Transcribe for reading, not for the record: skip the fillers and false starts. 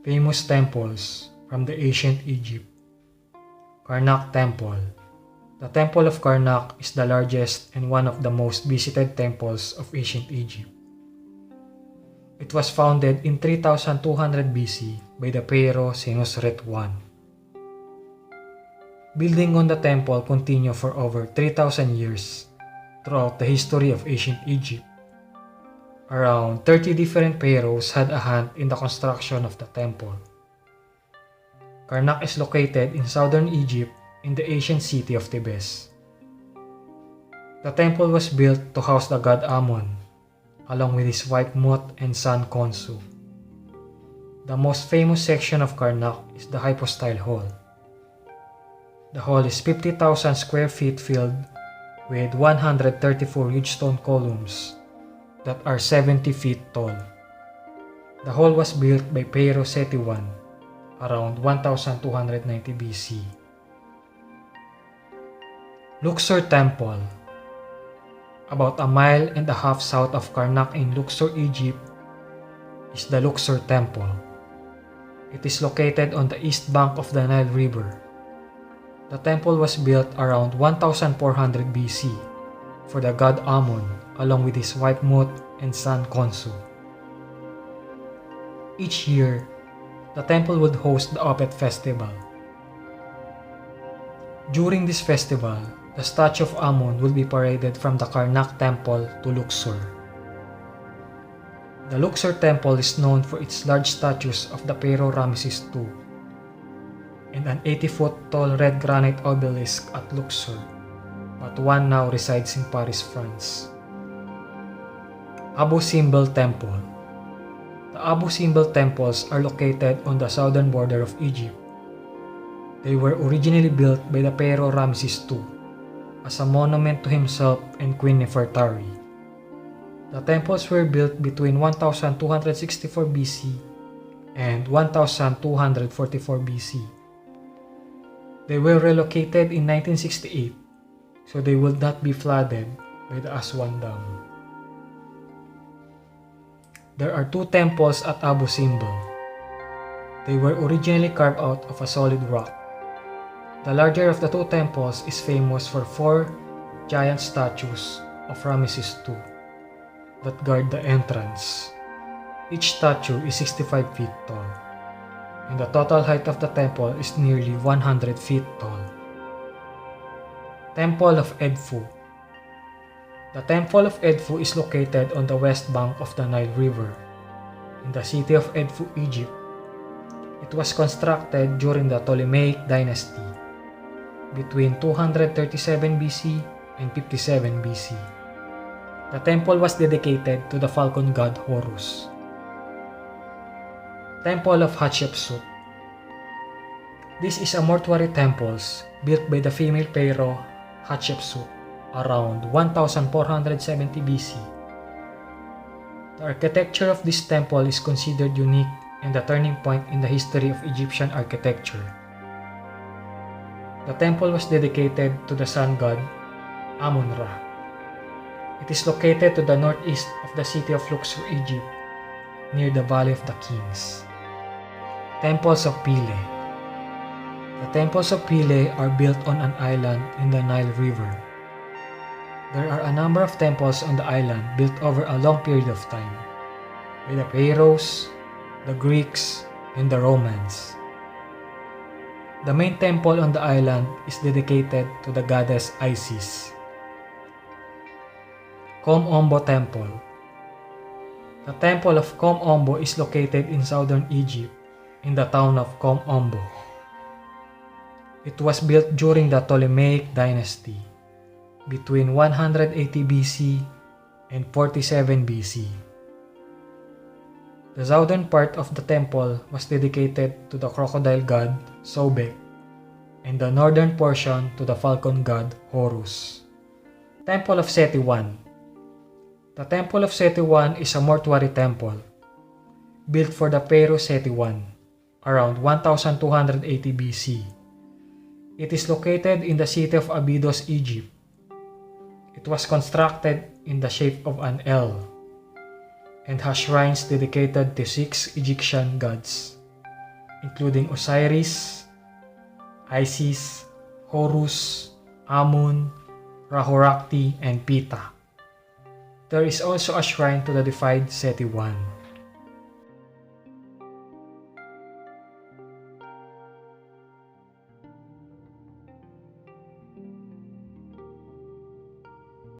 Famous temples from the ancient Egypt. Karnak Temple. The Temple of Karnak is the largest and one of the most visited temples of ancient Egypt. It was founded in 3200 BC by the pharaoh Senusret I. Building on the temple continued for over 3,000 years throughout the history of ancient Egypt. Around 30 different pharaohs had a hand in the construction of the temple. Karnak is located in southern Egypt in the ancient city of Thebes. The temple was built to house the god Amun, along with his wife Mut and son Khonsu. The most famous section of Karnak is the Hypostyle Hall. The hall is 50,000 square feet filled with 134 huge stone columns that are 70 feet tall. The hall was built by Pharaoh Seti I around 1290 BC. Luxor Temple. About a mile and a half south of Karnak in Luxor, Egypt, is the Luxor Temple. It is located on the east bank of the Nile River. The temple was built around 1400 BC for the god Amun along with his wife Mut and son Khonsu. Each year, the temple would host the Opet Festival. During this festival, the statue of Amun will be paraded from the Karnak Temple to Luxor. The Luxor Temple is known for its large statues of the Pharaoh Ramesses II and an 80-foot tall red granite obelisk at Luxor, but one now resides in Paris, France. Abu Simbel Temple. The Abu Simbel temples are located on the southern border of Egypt. They were originally built by the Pharaoh Ramesses II as a monument to himself and Queen Nefertari. The temples were built between 1264 BC and 1244 BC. They were relocated in 1968 so they would not be flooded by the Aswan Dam. There are two temples at Abu Simbel. They were originally carved out of a solid rock. The larger of the two temples is famous for four giant statues of Ramesses II that guard the entrance. Each statue is 65 feet tall, and the total height of the temple is nearly 100 feet tall. Temple of Edfu. The Temple of Edfu is located on the west bank of the Nile River, in the city of Edfu, Egypt. It was constructed during the Ptolemaic dynasty, between 237 BC and 57 BC. The temple was dedicated to the falcon god Horus. Temple of Hatshepsut. This is a mortuary temple built by the female pharaoh Hatshepsut around 1470 BC. The architecture of this temple is considered unique and a turning point in the history of Egyptian architecture. The temple was dedicated to the sun god Amun-Ra. It is located to the northeast of the city of Luxor, Egypt, near the Valley of the Kings. Temples of Philae. The temples of Philae are built on an island in the Nile River. There are a number of temples on the island built over a long period of time by the pharaohs, the Greeks, and the Romans. The main temple on the island is dedicated to the goddess Isis. Kom Ombo Temple. The Temple of Kom Ombo is located in southern Egypt in the town of Kom Ombo. It was built during the Ptolemaic dynasty between 180 BC and 47 BC. The southern part of the temple was dedicated to the crocodile god Sobek and the northern portion to the falcon god Horus. Temple of Seti I. The Temple of Seti I is a mortuary temple built for the pharaoh Seti I around 1280 BC. It is located in the city of Abydos, Egypt. It was constructed in the shape of an L and has shrines dedicated to 6 Egyptian gods. including Osiris, Isis, Horus, Amun, Rahurakti, and Pita. There is also a shrine to the deified Seti I,